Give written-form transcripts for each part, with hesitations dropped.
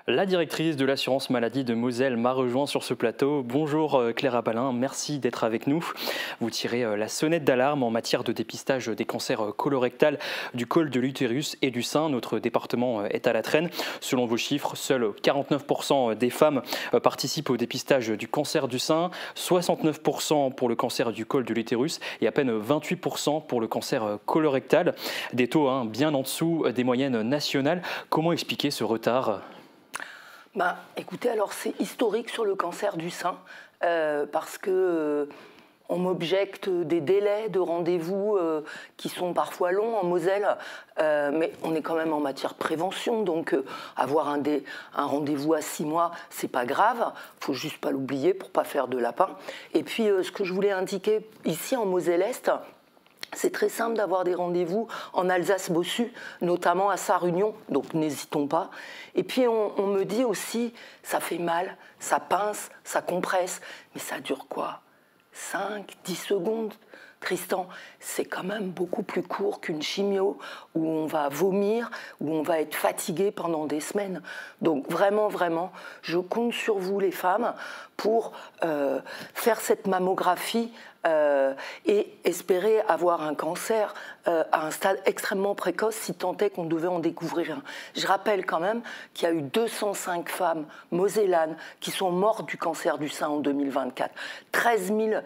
La directrice de l'assurance maladie de Moselle m'a rejoint sur ce plateau. Bonjour Claire Abalin, merci d'être avec nous. Vous tirez la sonnette d'alarme en matière de dépistage des cancers colorectals, du col de l'utérus et du sein. Notre département est à la traîne. Selon vos chiffres, seuls 49% des femmes participent au dépistage du cancer du sein, 69% pour le cancer du col de l'utérus et à peine 28% pour le cancer colorectal. Des taux bien en dessous des moyennes nationales. Comment expliquer ce retard ? Écoutez, alors c'est historique sur le cancer du sein parce que on m'objecte des délais de rendez-vous qui sont parfois longs en Moselle, mais on est quand même en matière prévention, donc avoir un rendez-vous à 6 mois, c'est pas grave, faut juste pas l'oublier pour pas faire de lapin. Et puis ce que je voulais indiquer ici en Moselle-Est, c'est très simple d'avoir des rendez-vous en Alsace-Bossu, notamment à Sarre-Union, donc n'hésitons pas. Et puis on me dit aussi, ça fait mal, ça pince, ça compresse, mais ça dure quoi ? 5, 10 secondes, Tristan, c'est quand même beaucoup plus court qu'une chimio où on va vomir, où on va être fatigué pendant des semaines. Donc vraiment, vraiment, je compte sur vous les femmes pour faire cette mammographie et espérer avoir un cancer à un stade extrêmement précoce si tant est qu'on devait en découvrir un. Je rappelle quand même qu'il y a eu 205 femmes mosellanes qui sont mortes du cancer du sein en 2024. 13 000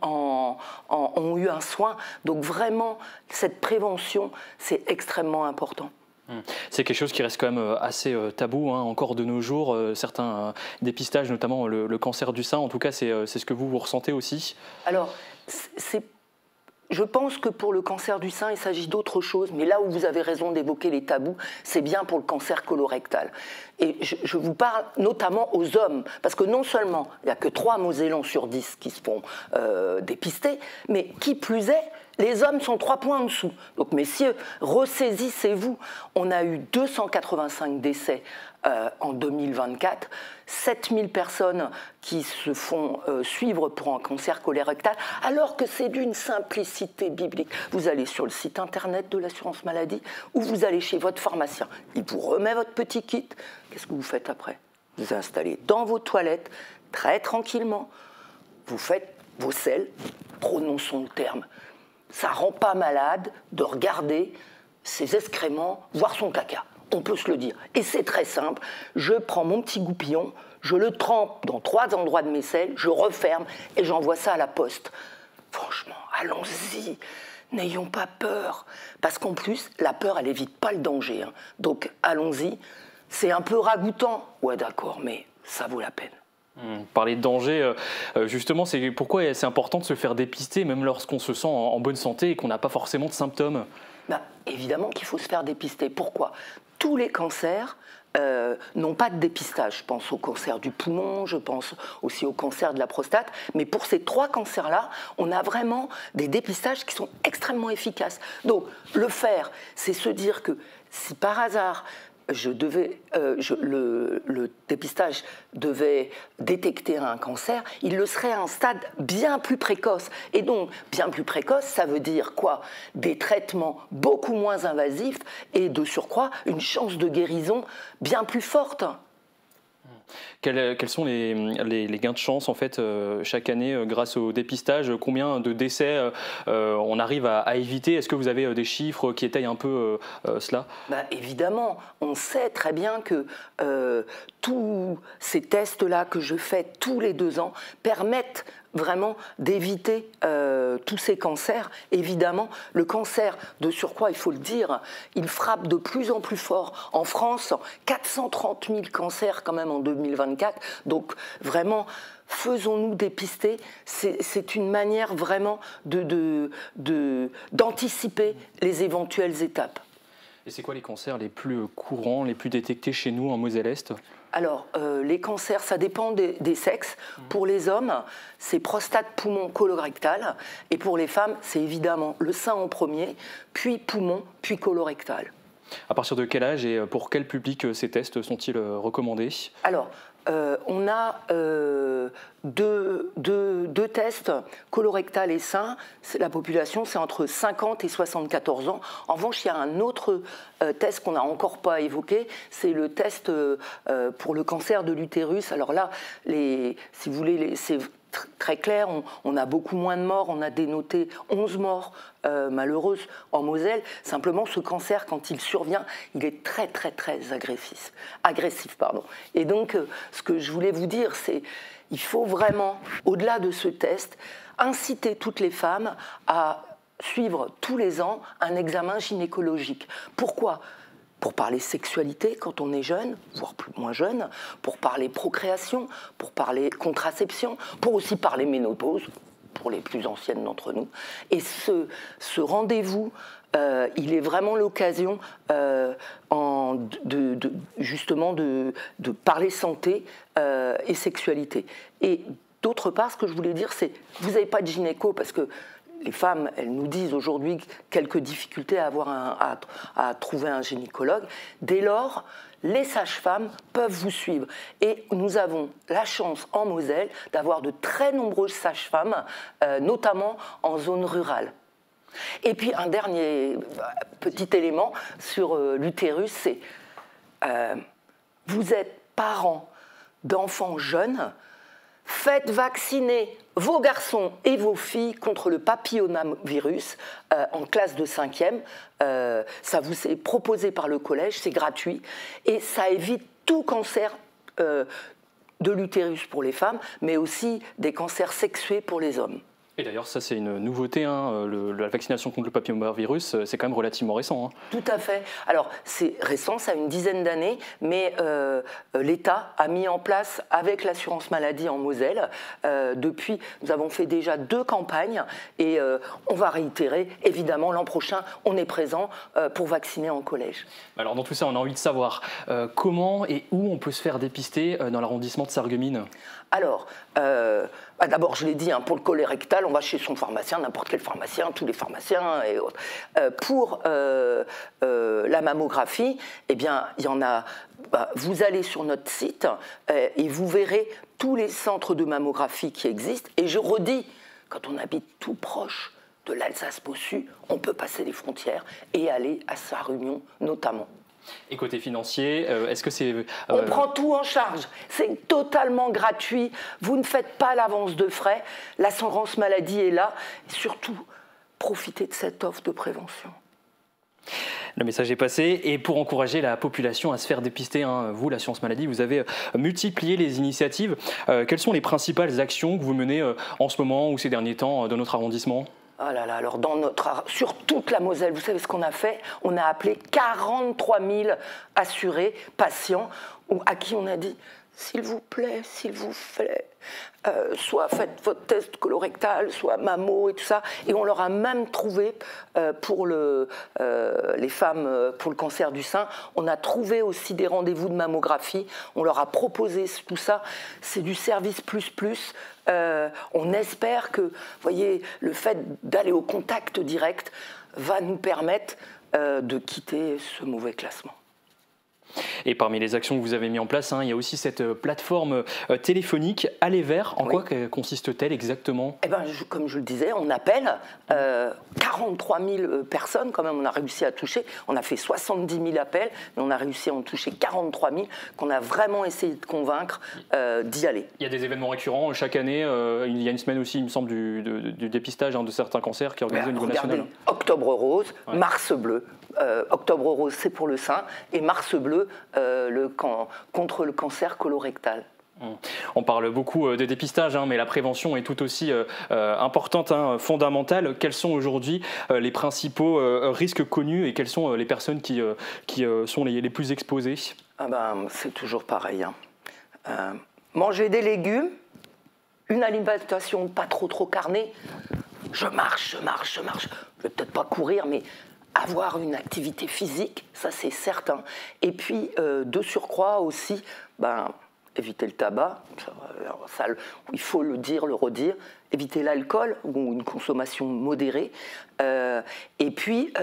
ont eu un soin. Donc vraiment, cette prévention, c'est extrêmement important. C'est quelque chose qui reste quand même assez tabou encore de nos jours. Certains dépistages, notamment le cancer du sein, en tout cas, c'est ce que vous ressentez aussi. Alors, je pense que pour le cancer du sein, il s'agit d'autre chose. Mais là où vous avez raison d'évoquer les tabous, c'est bien pour le cancer colorectal. Et je vous parle notamment aux hommes. Parce que non seulement il n'y a que 3 Mosellans sur 10 qui se font dépister, mais qui plus est, les hommes sont 3 points en dessous. Donc, messieurs, ressaisissez-vous. On a eu 285 décès en 2024, 7000 personnes qui se font suivre pour un cancer colorectal, alors que c'est d'une simplicité biblique. Vous allez sur le site internet de l'assurance maladie ou vous allez chez votre pharmacien. Il vous remet votre petit kit. Qu'est-ce que vous faites après ? Vous installez dans vos toilettes, très tranquillement. Vous faites vos selles, prononçons le terme. Ça ne rend pas malade de regarder ses excréments, voire son caca. On peut se le dire. Et c'est très simple. Je prends mon petit goupillon, je le trempe dans 3 endroits de mes selles, je referme et j'envoie ça à la poste. Franchement, allons-y. N'ayons pas peur. Parce qu'en plus, la peur, elle évite pas le danger. Donc, allons-y. C'est un peu ragoûtant. Ouais, d'accord, mais ça vaut la peine. Parler de danger, justement, c'est pourquoi c'est important de se faire dépister, même lorsqu'on se sent en bonne santé et qu'on n'a pas forcément de symptômes. Évidemment qu'il faut se faire dépister. Pourquoi ? Tous les cancers n'ont pas de dépistage. Je pense au cancer du poumon, je pense aussi au cancer de la prostate. Mais pour ces 3 cancers-là, on a vraiment des dépistages qui sont extrêmement efficaces. Donc, le faire, c'est se dire que si par hasard, le dépistage devait détecter un cancer, il le serait à un stade bien plus précoce. Et donc, bien plus précoce, ça veut dire quoi ? Des traitements beaucoup moins invasifs et de surcroît, une chance de guérison bien plus forte. Quels sont les gains de chance en fait chaque année grâce au dépistage ? Combien de décès on arrive à éviter ? Est-ce que vous avez des chiffres qui étayent un peu cela ? Évidemment, on sait très bien que tous ces tests-là que je fais tous les 2 ans permettent vraiment d'éviter tous ces cancers. Évidemment, le cancer, de surcroît, il faut le dire, il frappe de plus en plus fort. En France, 430 000 cancers quand même en 2024. Donc vraiment, faisons-nous dépister. C'est une manière vraiment d'anticiper les éventuelles étapes. Et c'est quoi les cancers les plus courants, les plus détectés chez nous en Moselle-Est ? Alors, les cancers, ça dépend des sexes. Pour les hommes, c'est prostate, poumon, colorectal. Et pour les femmes, c'est évidemment le sein en premier, puis poumon, puis colorectal. À partir de quel âge et pour quel public ces tests sont-ils recommandés? Alors, on a deux tests, colorectal et sein. La population, c'est entre 50 et 74 ans. En revanche, il y a un autre test qu'on n'a encore pas évoqué, c'est le test pour le cancer de l'utérus. Alors là, si vous voulez, c'est très clair, on a beaucoup moins de morts, on a dénoté 11 morts malheureuses en Moselle. Simplement, ce cancer, quand il survient, il est très agressif. Et donc, ce que je voulais vous dire, c'est qu'il faut vraiment, au-delà de ce test, inciter toutes les femmes à suivre tous les ans un examen gynécologique. Pourquoi ? Pour parler sexualité quand on est jeune, voire moins jeune, pour parler procréation, pour parler contraception, pour aussi parler ménopause, pour les plus anciennes d'entre nous. Et ce rendez-vous, il est vraiment l'occasion justement de parler santé et sexualité. Et d'autre part, ce que je voulais dire, c'est vous n'avez pas de gynéco parce que les femmes, elles nous disent aujourd'hui quelques difficultés à trouver un gynécologue. Dès lors, les sages-femmes peuvent vous suivre. Et nous avons la chance en Moselle d'avoir de très nombreuses sages-femmes, notamment en zone rurale. Et puis un dernier petit élément sur l'utérus, c'est vous êtes parents d'enfants jeunes, faites vacciner vos garçons et vos filles contre le papillomavirus en classe de 5e. Ça vous est proposé par le collège, c'est gratuit. Et ça évite tout cancer de l'utérus pour les femmes, mais aussi des cancers sexués pour les hommes. Et d'ailleurs, ça c'est une nouveauté, hein, la vaccination contre le papillomavirus, c'est quand même relativement récent. Hein. Tout à fait. Alors c'est récent, ça a une dizaine d'années, mais l'État a mis en place avec l'assurance maladie en Moselle, depuis, nous avons fait déjà 2 campagnes et on va réitérer, évidemment l'an prochain, on est présent pour vacciner en collège. Alors dans tout ça, on a envie de savoir comment et où on peut se faire dépister dans l'arrondissement de Sarreguemines. Alors, d'abord, je l'ai dit, hein, pour le colorectal, on va chez son pharmacien, n'importe quel pharmacien, tous les pharmaciens et autres. Pour la mammographie, eh bien, il y en a. Vous allez sur notre site et vous verrez tous les centres de mammographie qui existent. Et je redis, quand on habite tout proche de l'Alsace-Bossu, on peut passer les frontières et aller à Sarre-Union notamment. Et côté financier, est-ce que c'est... On prend tout en charge, c'est totalement gratuit, vous ne faites pas l'avance de frais, l'assurance maladie est là, et surtout, profitez de cette offre de prévention. Le message est passé et pour encourager la population à se faire dépister, hein, vous, l'assurance maladie, vous avez multiplié les initiatives. Quelles sont les principales actions que vous menez en ce moment ou ces derniers temps dans notre arrondissement ? Oh là là, alors sur toute la Moselle, vous savez ce qu'on a fait? On a appelé 43 000 assurés, patients, à qui on a dit « s'il vous plaît, soit faites votre test colorectal, soit mammo et tout ça ». Et on leur a même trouvé, pour les femmes, pour le cancer du sein, on a trouvé aussi des rendez-vous de mammographie, on leur a proposé tout ça. C'est du service plus. On espère que, voyez, le fait d'aller au contact direct va nous permettre de quitter ce mauvais classement. Et parmi les actions que vous avez mises en place, hein, il y a aussi cette plateforme téléphonique Aller Vers. En quoi consiste-t-elle exactement? Eh ben, comme je le disais, on appelle 43 000 personnes, quand même, on a réussi à toucher. On a fait 70 000 appels, mais on a réussi à en toucher 43 000 qu'on a vraiment essayé de convaincre d'y aller. Il y a des événements récurrents chaque année. Il y a une semaine aussi, il me semble, du dépistage de certains cancers qui est organisé au niveau national. Octobre Rose, Mars Bleu. Octobre Rose, c'est pour le sein, et Mars Bleu, contre le cancer colorectal. On parle beaucoup de dépistage, hein, mais la prévention est tout aussi importante, hein, fondamentale. Quels sont aujourd'hui les principaux risques connus et quelles sont les personnes qui sont les plus exposées? C'est toujours pareil. Hein. Manger des légumes, une alimentation pas trop carnée, je marche. Je vais peut-être pas courir, mais avoir une activité physique, ça c'est certain. Et puis, de surcroît aussi, éviter le tabac, ça, il faut le dire, le redire, éviter l'alcool ou une consommation modérée. Et puis,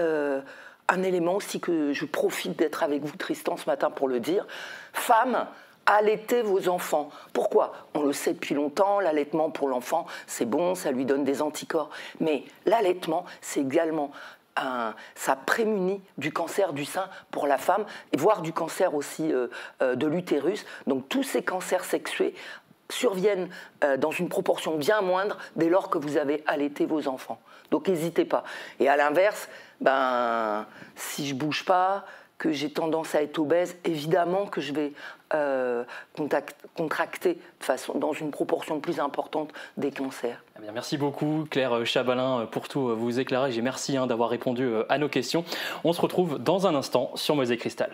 un élément aussi que je profite d'être avec vous, Tristan, ce matin pour le dire. Femmes, allaitez vos enfants. Pourquoi? On le sait depuis longtemps, l'allaitement pour l'enfant, c'est bon, ça lui donne des anticorps. Mais l'allaitement, c'est également ça prémunit du cancer du sein pour la femme, et voire du cancer aussi de l'utérus. Donc tous ces cancers sexués surviennent dans une proportion bien moindre dès lors que vous avez allaité vos enfants. Donc n'hésitez pas. Et à l'inverse, si je ne bouge pas, que j'ai tendance à être obèse, évidemment que je vais contracter dans une proportion plus importante des cancers. Eh bien, merci beaucoup Claire Chabalin pour tous vos éclairages et merci d'avoir répondu à nos questions. On se retrouve dans un instant sur Mosaic Cristal.